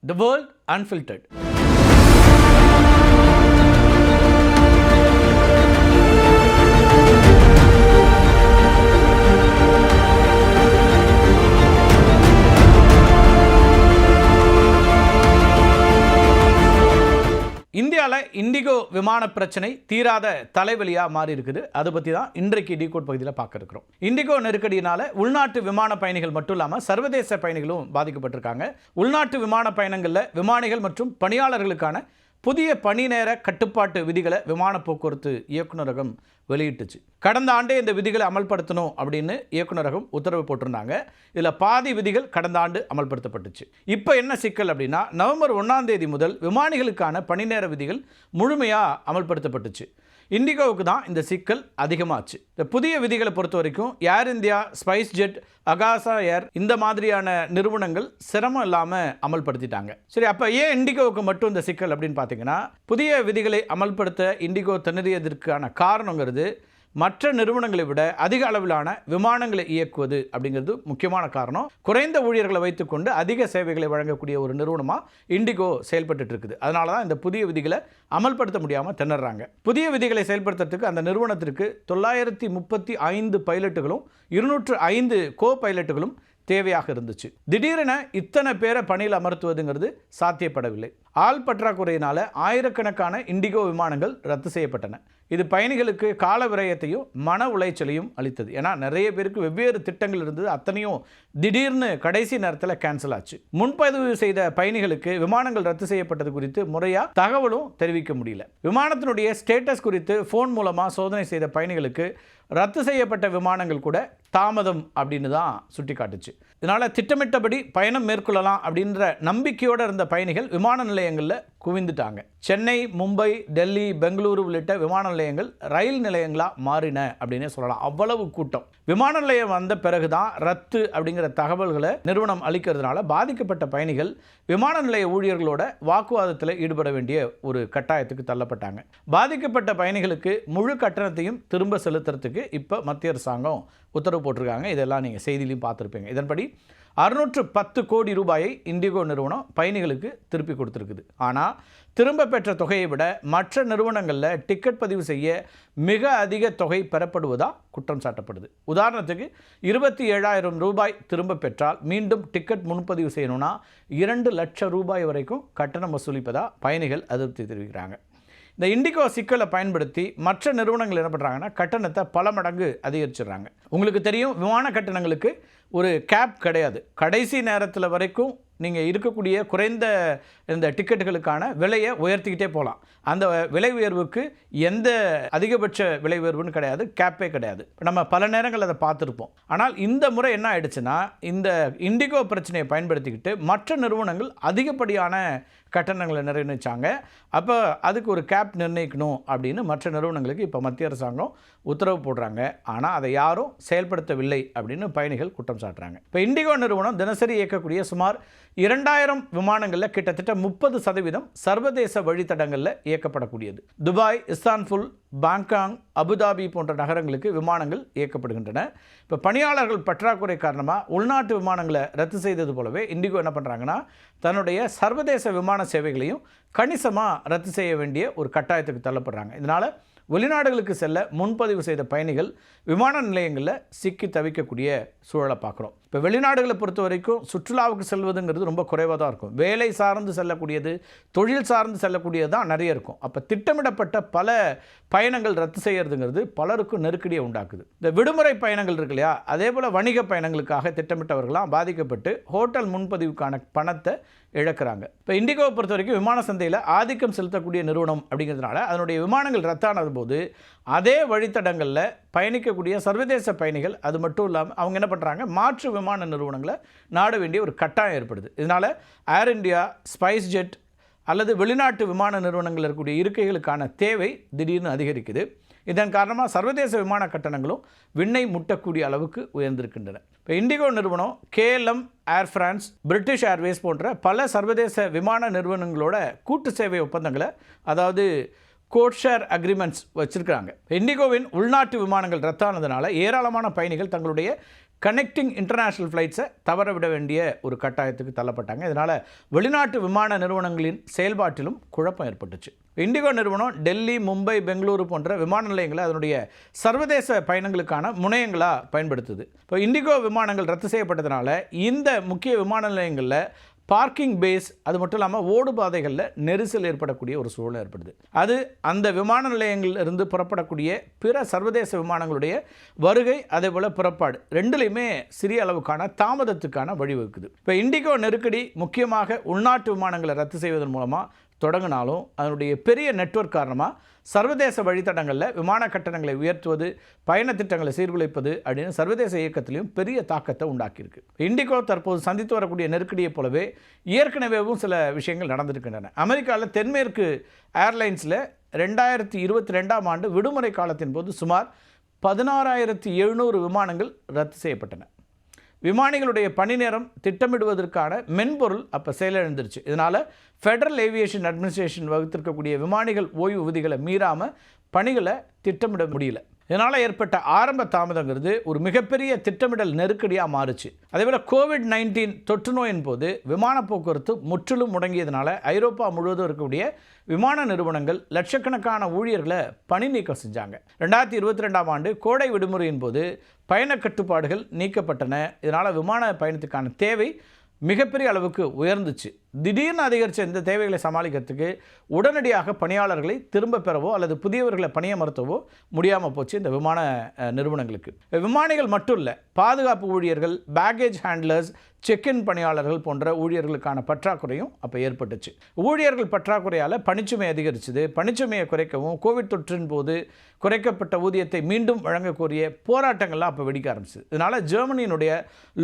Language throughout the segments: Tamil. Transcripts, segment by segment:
The World Unfiltered. இந்தியாவில் இண்டிகோ விமான பிரச்சனை தீராத தலைவலியாக மாறி இருக்குது. அதை பற்றி தான் இன்றைக்கு டிகோட் பகுதியில் பார்க்க இருக்கிறோம். இண்டிகோ நெருக்கடியினால் உள்நாட்டு விமான பயணிகள் மட்டும் இல்லாமல் சர்வதேச பயணிகளும் பாதிக்கப்பட்டிருக்காங்க. உள்நாட்டு விமான பயணங்களில் விமானிகள் மற்றும் பணியாளர்களுக்கான புதிய பணி நேர கட்டுப்பாட்டு விதிகளை விமான போக்குவரத்து இயக்குநரகம் வெளியிட்டுச்சு. கடந்த ஆண்டே இந்த விதிகளை அமல்படுத்தணும் அப்படின்னு இயக்குநரகம் உத்தரவு போட்டிருந்தாங்க. இதில் பாதி விதிகள் கடந்த ஆண்டு அமல்படுத்தப்பட்டுச்சு. இப்போ என்ன சிக்கல் அப்படின்னா, நவம்பர் 1ஆம் தேதி முதல் விமானிகளுக்கான பணி நேர விதிகள் முழுமையாக அமல்படுத்தப்பட்டுச்சு. இண்டிகோவுக்கு தான் இந்த சிக்கல் அதிகமாச்சு. இந்த புதிய விதிகளை பொறுத்த வரைக்கும் ஏர் இந்தியா, ஸ்பைஸ் ஜெட், அகாசா ஏர் இந்த மாதிரியான நிறுவனங்கள் சிரமம் இல்லாமல் அமல்படுத்திட்டாங்க. சரி, அப்போ ஏன் இண்டிகோவுக்கு மட்டும் இந்த சிக்கல் அப்படின்னு பார்த்தீங்கன்னா, புதிய விதிகளை அமல்படுத்த இண்டிகோ திணறியதற்கான காரணங்கிறது மற்ற நிறுவனங்களை விட அதிக அளவிலான விமானங்களை இயக்குவது அப்படிங்கிறது முக்கியமான காரணம். குறைந்த ஊழியர்களை வைத்துக்கொண்டு அதிக சேவைகளை வழங்கக்கூடிய ஒரு நிறுவனமாக இண்டிகோ செயல்பட்டு இருக்குது. அதனால தான் இந்த புதிய விதிகளை அமல்படுத்த முடியாமல் திணறாங்க. புதிய விதிகளை செயல்படுத்துறதுக்கு அந்த நிறுவனத்திற்கு 935 பைலட்டுகளும் 205 கோ பைலட்டுகளும் தேவையாக இருந்துச்சு. திடீரென இத்தனை பேரை பணியில் அமர்த்துவதுங்கிறது சாத்தியப்படவில்லை. ஆள் பற்றாக்குறையினால ஆயிரக்கணக்கான இண்டிகோ விமானங்கள் ரத்து செய்யப்பட்டன. இது பயணிகளுக்கு கால விரயத்தையும் மன உளைச்சலையும் அளித்தது. ஏன்னா நிறைய பேருக்கு வெவ்வேறு திட்டங்கள் இருந்தது, அத்தனையும் திடீர்னு கடைசி நேரத்தில் கேன்சல் ஆச்சு. முன்பதிவு செய்த பயணிகளுக்கு விமானங்கள் ரத்து செய்யப்பட்டது குறித்து முறையாக தகவலும் தெரிவிக்க முடியல. விமானத்தினுடைய ஸ்டேட்டஸ் குறித்து ஃபோன் மூலமாக சோதனை செய்த பயணிகளுக்கு ரத்து செய்யப்பட்ட விமானங்கள் கூட தாமதம் அப்படின்னு தான் சுட்டி காட்டுச்சு. இதனால் திட்டமிட்டபடி பயணம் மேற்கொள்ளலாம் அப்படின்ற நம்பிக்கையோடு இருந்த பயணிகள் விமான நிலையங்களில் குவிந்துட்டாங்க. சென்னை, மும்பை, டெல்லி, பெங்களூரு உள்ளிட்ட விமான நிலையங்கள் ரயில் நிலையங்களாக மாறின அப்படின்னே சொல்லலாம். அவ்வளவு கூட்டம். விமான நிலையம் வந்த பிறகு தான் ரத்து அப்படிங்கிற தகவல்களை நிறுவனம் அளிக்கிறதுனால பாதிக்கப்பட்ட பயணிகள் விமான நிலைய ஊழியர்களோட வாக்குவாதத்தில் ஈடுபட வேண்டிய ஒரு கட்டாயத்துக்கு தள்ளப்பட்டாங்க. பாதிக்கப்பட்ட பயணிகளுக்கு முழு கட்டணத்தையும் திரும்ப செலுத்துறதுக்கு இப்போ மத்திய அரசாங்கம் உத்தரவு போட்டிருக்காங்க. இதெல்லாம் நீங்கள் செய்தியிலையும் பார்த்துருப்பீங்க. இதன்படி 610 கோடி ரூபாயை இண்டிகோ நிறுவனம் பயணிகளுக்கு திருப்பி கொடுத்துருக்குது. ஆனால் திரும்ப பெற்ற தொகையை விட மற்ற நிறுவனங்களில் டிக்கெட் பதிவு செய்ய மிக அதிக தொகை பெறப்படுவதாக குற்றம் சாட்டப்படுது. உதாரணத்துக்கு 27,000 ரூபாய் திரும்ப பெற்றால் மீண்டும் டிக்கெட் முன்பதிவு செய்யணும்னா 2 லட்சம் ரூபாய் வரைக்கும் கட்டணம் வசூலிப்பதாக பயணிகள் அதிருப்தி தெரிவிக்கிறாங்க. இந்த இண்டிகோ சிக்கலை பயன்படுத்தி மற்ற நிறுவனங்கள் என்ன பண்ணுறாங்கன்னா, கட்டணத்தை பல மடங்கு அதிகரிச்சிடுறாங்க. உங்களுக்கு தெரியும், விமான கட்டணங்களுக்கு ஒரு கேப் கிடையாது. கடைசி நேரத்தில் வரைக்கும் நீங்கள் இருக்கக்கூடிய குறைந்த இந்த டிக்கெட்டுகளுக்கான விலையை உயர்த்திக்கிட்டே போகலாம். அந்த விலை உயர்வுக்கு எந்த அதிகபட்ச விலை உயர்வுன்னு கிடையாது, கேப்பே கிடையாது. நம்ம பல நேரங்கள் அதை பார்த்துருப்போம். ஆனால் இந்த முறை என்ன ஆயிடுச்சுன்னா, இந்த இண்டிகோ பிரச்சனையை பயன்படுத்திக்கிட்டு மற்ற நிறுவனங்கள் அதிகப்படியான கட்டணங்களை நிர்ணயிச்சாங்க. அப்போ அதுக்கு ஒரு கேப் நிர்ணயிக்கணும் அப்படின்னு மற்ற நிறுவனங்களுக்கு இப்போ மத்திய அரசாங்கம் உத்தரவு போடுறாங்க. ஆனால் அதை யாரும் செயல்படுத்தவில்லை அப்படின்னு பயணிகள் குற்றம் சாட்டுறாங்க. இப்போ இண்டிகோ நிறுவனம் தினசரி இயக்கக்கூடிய சுமார் 2000 விமானங்களில் கிட்டத்தட்ட 30% சர்வதேச வழித்தடங்களில் இயக்கப்படக்கூடியது. துபாய், இஸ்தான்புல், பாங்காங், அபுதாபி போன்ற நகரங்களுக்கு விமானங்கள் இயக்கப்படுகின்றன. இப்போ பணியாளர்கள் பற்றாக்குறை காரணமாக உள்நாட்டு விமானங்களை ரத்து செய்தது போலவே இண்டிகோ என்ன பண்ணுறாங்கன்னா, தன்னுடைய சர்வதேச விமான சேவைகளையும் கணிசமாக ரத்து செய்ய வேண்டிய ஒரு கட்டாயத்துக்கு தள்ளப்படுறாங்க. இதனால் வெளிநாடுகளுக்கு செல்ல முன்பதிவு செய்த பயணிகள் விமான நிலையங்களில் சிக்கி தவிக்கக்கூடிய சூழலை பார்க்குறோம். இப்போ வெளிநாடுகளை பொறுத்த வரைக்கும் சுற்றுலாவுக்கு செல்வதுங்கிறது ரொம்ப குறைவாக தான் இருக்கும். வேலை சார்ந்து செல்லக்கூடியது, தொழில் சார்ந்து செல்லக்கூடியது தான் நிறைய இருக்கும். அப்போ திட்டமிடப்பட்ட பல பயணங்கள் ரத்து செய்கிறதுங்கிறது பலருக்கும் நெருக்கடியை உண்டாக்குது. இந்த விடுமுறை பயணங்கள் இருக்கு இல்லையா, அதே போல் வணிக பயணங்களுக்காக திட்டமிட்டவர்களாம் பாதிக்கப்பட்டு ஹோட்டல் முன்பதிவுக்கான பணத்தை இழக்கிறாங்க. இப்போ இண்டிகோவை பொறுத்த வரைக்கும் விமான சந்தையில் ஆதிக்கம் செலுத்தக்கூடிய நிறுவனம் அப்படிங்கிறதுனால அதனுடைய விமானங்கள் ரத்தானது போது அதே வழித்தடங்களில் பயணிக்கக்கூடிய சர்வதேச பயணிகள் அது மட்டும் இல்லாமல் அவங்க என்ன பண்ணுறாங்க, மாற்று விமான நிறுவனங்களை நாட வேண்டிய ஒரு கட்டாயம் ஏற்படுது. இதனால் ஏர் இந்தியா, ஸ்பைஸ் ஜெட் அல்லது வெளிநாட்டு விமான நிறுவனங்கள் இருக்கக்கூடிய இருக்கைகளுக்கான தேவை திடீர்னு அதிகரிக்குது. இதன் காரணமாக சர்வதேச விமான கட்டணங்களும் விண்ணை முட்டக்கூடிய அளவுக்கு உயர்ந்திருக்கின்றன. இப்போ இண்டிகோ நிறுவனம் KLM, ஏர் ஃப்ரான்ஸ், பிரிட்டிஷ் ஏர்வேஸ் போன்ற பல சர்வதேச விமான நிறுவனங்களோட கூட்டு சேவை ஒப்பந்தங்களை, அதாவது கோட் ஷேர் அக்ரிமெண்ட்ஸ் வச்சுருக்காங்க. இண்டிகோவின் உள்நாட்டு விமானங்கள் ரத்தானதுனால ஏராளமான பயணிகள் தங்களுடைய கனெக்டிங் இன்டர்நேஷ்னல் ஃப்ளைட்ஸை தவற விட வேண்டிய ஒரு கட்டாயத்துக்கு தள்ளப்பட்டாங்க. இதனால் வெளிநாட்டு விமான நிறுவனங்களின் செயல்பாட்டிலும் குழப்பம் ஏற்பட்டுச்சு. இண்டிகோ நிறுவனம் டெல்லி, மும்பை, பெங்களூரு போன்ற விமான நிலையங்களை அதனுடைய சர்வதேச பயணங்களுக்கான முனையங்களாக பயன்படுத்துது. இப்போ இண்டிகோ விமானங்கள் ரத்து செய்யப்பட்டதுனால இந்த முக்கிய விமான நிலையங்களில் பார்க்கிங் பேஸ், அது மட்டும் இல்லாமல் ஓடு பாதைகளில் நெரிசல் ஏற்படக்கூடிய ஒரு சூழல் ஏற்படுது. அது அந்த விமான நிலையங்களிலிருந்து புறப்படக்கூடிய பிற சர்வதேச விமானங்களுடைய வருகை, அதே போல் புறப்பாடு ரெண்டுலேயுமே சிறிய அளவுக்கான தாமதத்துக்கான வழிவகுக்குது. இப்போ இண்டிகோ நெருக்கடி முக்கியமாக உள்நாட்டு விமானங்களை ரத்து செய்வதன் மூலமாக தொடங்கினாலும் அதனுடைய பெரிய நெட்வொர்க் காரணமாக சர்வதேச வழித்தடங்களில் விமான கட்டணங்களை உயர்த்துவது, பயண திட்டங்களை சீர்குலைப்பது அப்படின்னு சர்வதேச இயக்கத்திலையும் பெரிய தாக்கத்தை உண்டாக்கியிருக்கு. இண்டிகோ தற்போது சந்தித்து வரக்கூடிய நெருக்கடியைப் போலவே ஏற்கனவேவும் சில விஷயங்கள் நடந்திருக்கின்றன. அமெரிக்காவில் தென்மேற்கு ஏர்லைன்ஸில் 2022ஆம் ஆண்டு விடுமுறை காலத்தின் போது சுமார் 16,700 விமானங்கள் ரத்து செய்யப்பட்டன. விமானிகளுடைய பணி நேரம் திட்டமிடுவதற்கான மென்பொருள் அப்போ செயலிழந்துருச்சு. இதனால் ஃபெடரல் ஏவியேஷன் அட்மினிஸ்ட்ரேஷன் வகுத்திருக்கக்கூடிய விமானிகள் ஓய்வு விதிகளை மீறாமல் பணிகளை திட்டமிட முடியல. இதனால் ஏற்பட்ட ஆரம்ப தாமதங்கிறது ஒரு மிகப்பெரிய திட்டமிடல் நெருக்கடியாக மாறுச்சு. அதேபோல் COVID-19 தொற்று நோயின் போது விமான போக்குவரத்து முற்றிலும் முடங்கியதுனால ஐரோப்பா முழுவதும் இருக்கக்கூடிய விமான நிறுவனங்கள் லட்சக்கணக்கான ஊழியர்களை பணி நீக்கம் செஞ்சாங்க. 2022ஆம் ஆண்டு கோடை விடுமுறையின் போது பயண கட்டுப்பாடுகள் நீக்கப்பட்டன. இதனால் விமான பயணத்துக்கான தேவை மிகப்பெரிய அளவுக்கு உயர்ந்துச்சு. திடீர்னு அதிகரித்த இந்த தேவைகளை சமாளிக்கிறதுக்கு உடனடியாக பணியாளர்களை திரும்ப பெறவோ அல்லது புதியவர்களை பணியமர்த்தவோ முடியாமல் போச்சு இந்த விமான நிறுவனங்களுக்கு. விமானிகள் மட்டும் இல்லை, பாதுகாப்பு ஊழியர்கள், பேக்கேஜ் ஹேண்ட்லர்ஸ், செக்இன் பணியாளர்கள் போன்ற ஊழியர்களுக்கான பற்றாக்குறையும் அப்போ ஏற்பட்டுச்சு. ஊழியர்கள் பற்றாக்குறையால் பணிச்சுமை அதிகரிச்சது. பணிச்சுமையை குறைக்கவும் கோவிட் தொற்றின் போது குறைக்கப்பட்ட ஊதியத்தை மீண்டும் வழங்க கோரிய போராட்டங்கள்லாம் அப்போ வெடிக்க ஆரம்பிச்சது. இதனால் ஜெர்மனியினுடைய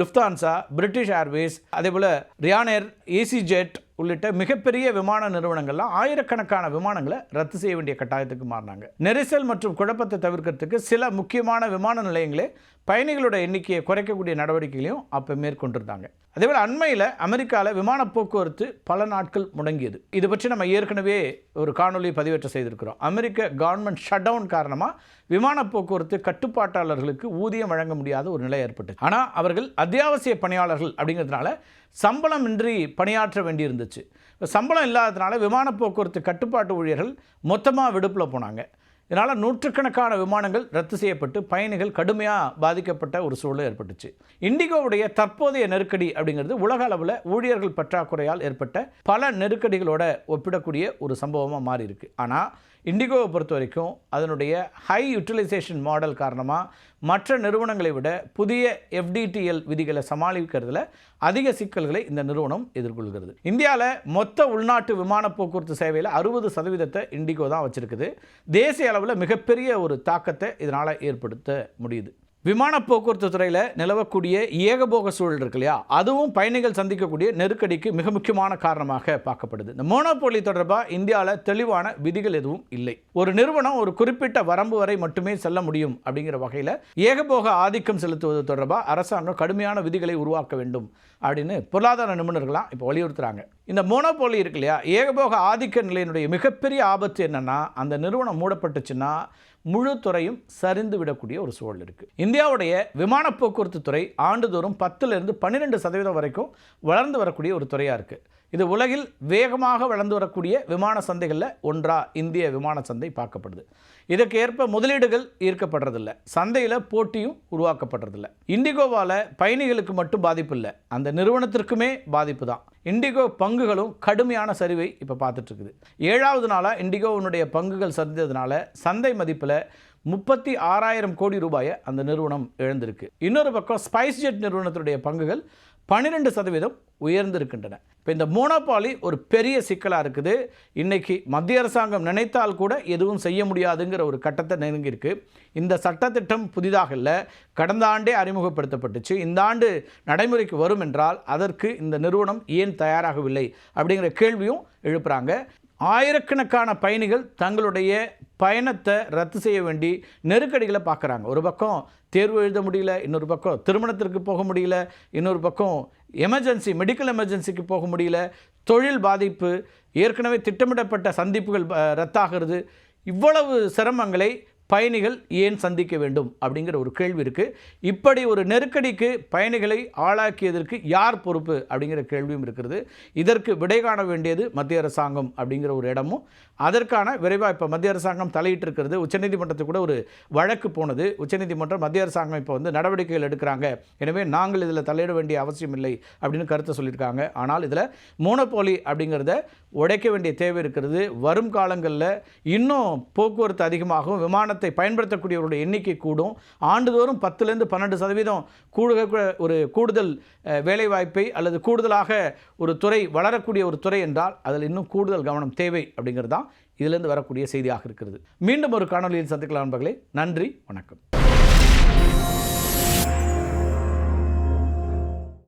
லுஃப்தான்சா, பிரிட்டிஷ் ஏர்வேஸ், அதேபோல் ரியானேர், EasyJet உள்ளிட்ட மிகப்பெரிய விமான நிறுவனங்கள்லாம் ஆயிரக்கணக்கான விமானங்களை ரத்து செய்ய வேண்டிய கட்டாயத்துக்கு மாறினாங்க. நெரிசல் மற்றும் குழப்பத்தை தவிர்க்கிறதுக்கு சில முக்கியமான விமான நிலையங்களே பயணிகளோட எண்ணிக்கையை குறைக்கக்கூடிய நடவடிக்கைகளையும் அப்போ மேற்கொண்டிருந்தாங்க. அதேபோல் அண்மையில் அமெரிக்காவில் விமான போக்குவரத்து பல நாட்கள் முடங்கியது. இது பற்றி நம்ம ஏற்கனவே ஒரு காணொலி பதிவேற்றம் செய்திருக்கிறோம். அமெரிக்க கவர்மெண்ட் ஷட் டவுன் காரணமாக விமான போக்குவரத்து கட்டுப்பாட்டாளர்களுக்கு ஊதியம் வழங்க முடியாத ஒரு நிலை ஏற்பட்டது. ஆனால் அவர்கள் அத்தியாவசிய பணியாளர்கள் அப்படிங்கிறதுனால சம்பளமின்றி பணியாற்ற வேண்டியிருந்துச்சு. சம்பளம் இல்லாததுனால விமான போக்குவரத்து கட்டுப்பாட்டு ஊழியர்கள் மொத்தமாக விடுப்பில் போனாங்க. இதனால் நூற்றுக்கணக்கான விமானங்கள் ரத்து செய்யப்பட்டு பயணிகள் கடுமையாக பாதிக்கப்பட்ட ஒரு சூழல் ஏற்பட்டுச்சு. இண்டிகோவுடைய தற்போதைய நெருக்கடி அப்படிங்கிறது உலக அளவில் ஊழியர்கள் பற்றாக்குறையால் ஏற்பட்ட பல நெருக்கடிகளோட ஒப்பிடக்கூடிய ஒரு சம்பவமாக மாறி இருக்கு. ஆனால் இண்டிகோவை பொறுத்த வரைக்கும் அதனுடைய ஹை யூட்டிலைசேஷன் மாடல் காரணமாக மற்ற நிறுவனங்களை விட புதிய FDTL விதிகளை சமாளிக்கிறதுல அதிக சிக்கல்களை இந்த நிறுவனம் எதிர்கொள்கிறது. இந்தியாவில் மொத்த உள்நாட்டு விமான போக்குவரத்து சேவையில் 60% இண்டிகோ தான் வச்சுருக்குது. தேசிய அளவில் மிகப்பெரிய ஒரு தாக்கத்தை இதனால் ஏற்படுத்த முடியுது. விமான போக்குவரத்து துறையில் நிலவக்கூடிய ஏகபோக சூழல் இருக்கு இல்லையா, அதுவும் பயணிகள் சந்திக்கக்கூடிய நெருக்கடிக்கு மிக முக்கியமான காரணமாக பார்க்கப்படுது. இந்த மோனோபோலி தொடர்பாக இந்தியாவில் தெளிவான விதிகள் எதுவும் இல்லை. ஒரு நிறுவனம் ஒரு குறிப்பிட்ட வரம்பு வரை மட்டுமே செல்ல முடியும் அப்படிங்கிற வகையில் ஏகபோக ஆதிக்கம் செலுத்துவது தொடர்பாக அரசாங்கம் கடுமையான விதிகளை உருவாக்க வேண்டும் அப்படின்னு பொருளாதார நிபுணர்களாம் இப்போ வலியுறுத்துறாங்க. இந்த மோனோபோலி இருக்கு இல்லையா, ஏகபோக ஆதிக்க நிலையினுடைய மிகப்பெரிய ஆபத்து என்னன்னா, அந்த நிறுவனம் மூடப்பட்டுச்சுன்னா முழு துறையும் சரிந்து விடக்கூடிய ஒரு சூழல் இருக்குது. இந்தியாவுடைய விமான போக்குவரத்து துறை ஆண்டுதோறும் 10லிருந்து 12% வரைக்கும் வளர்ந்து வரக்கூடிய ஒரு துறையாக இருக்குது. இது உலகில் வேகமாக வளர்ந்து வரக்கூடிய விமான சந்தைகளில் ஒன்றாக இந்திய விமான சந்தை பார்க்கப்படுது. இதற்கு ஏற்ப முதலீடுகள் ஈர்க்கப்படுறதில்லை, சந்தையில் போட்டியும் உருவாக்கப்படுறதில்லை. இண்டிகோவால் பயணிகளுக்கு மட்டும் பாதிப்பு இல்லை, அந்த நிறுவனத்திற்குமே பாதிப்பு தான். இண்டிகோ பங்குகளும் கடுமையான சரிவை இப்போ பார்த்துட்டு இருக்குது. 7வது நாளாக இண்டிகோவினுடைய பங்குகள் சரிந்ததுனால சந்தை மதிப்பில் 36,000 கோடி ரூபாயை அந்த நிறுவனம் இழந்திருக்கு. இன்னொரு பக்கம் ஸ்பைஸ்ஜெட் நிறுவனத்தினுடைய பங்குகள் 12% உயர்ந்திருக்கின்றன. இப்போ இந்த மோனோபாலி ஒரு பெரிய சிக்கலாக இருக்குது. இன்றைக்கி மத்திய அரசாங்கம் நினைத்தால் கூட எதுவும் செய்ய முடியாதுங்கிற ஒரு கட்டத்தை நெருங்கியிருக்கு. இந்த சட்டத்திட்டம் புதிதாக இல்லை, கடந்த ஆண்டே அறிமுகப்படுத்தப்பட்டுச்சு. இந்த ஆண்டு நடைமுறைக்கு வரும் என்றால் அதற்கு இந்த நிறுவனம் ஏன் தயாராகவில்லை அப்படிங்கிற கேள்வியும் எழுப்புகிறாங்க. ஆயிரக்கணக்கான பயணிகள் தங்களுடைய பயணத்தை ரத்து செய்ய வேண்டி நெருக்கடிகளை பார்க்குறாங்க. ஒரு பக்கம் தேர்வு எழுத முடியல, இன்னொரு பக்கம் திருமணத்திற்கு போக முடியல, இன்னொரு பக்கம் எமர்ஜென்சி மெடிக்கல் எமர்ஜென்சிக்கு போக முடியல, தொழில் பாதிப்பு, ஏற்கனவே திட்டமிடப்பட்ட சந்திப்புகள் ரத்தாகிறது. இவ்வளவு சிரமங்களை பயணிகள் ஏன் சந்திக்க வேண்டும் அப்படிங்கிற ஒரு கேள்வி இருக்குது. இப்படி ஒரு நெருக்கடிக்கு பயணிகளை ஆளாக்கியதற்கு யார் பொறுப்பு அப்படிங்கிற கேள்வியும் இருக்கிறது. இதற்கு விடை காண வேண்டியது மத்திய அரசாங்கம் அப்படிங்கிற ஒரு இடமும், அதற்கான விரைவாக இப்போ மத்திய அரசாங்கம் தலையிட்டு இருக்கிறது. உச்சநீதிமன்றத்துக்கு கூட ஒரு வழக்கு போனது. உச்சநீதிமன்றம் மத்திய அரசாங்கம் இப்போ வந்து நடவடிக்கைகள் எடுக்கிறாங்க, எனவே நாங்கள் இதில் தலையிட வேண்டிய அவசியம் இல்லை அப்படின்னு கருத்தை சொல்லியிருக்காங்க. ஆனால் இதில் மோனோபோலி அப்படிங்கிறத உடைக்க வேண்டிய தேவை இருக்கிறது. வரும் காலங்களில் இன்னும் போக்குவரத்து அதிகமாகும், விமானத்தை பயன்படுத்தக்கூடியவருடைய எண்ணிக்கை கூடும். ஆண்டுதோறும் 10% ஒரு கூடுதல் வேலைவாய்ப்பை அல்லது கூடுதலாக ஒரு துறை வளரக்கூடிய ஒரு துறை என்றால் அதில் இன்னும் கூடுதல் கவனம் தேவை அப்படிங்கிறது தான் இதிலிருந்து வரக்கூடிய செய்தியாக இருக்கிறது. மீண்டும் ஒரு காணொலியில் சந்திக்கலாம் நண்பர்களே. நன்றி, வணக்கம்.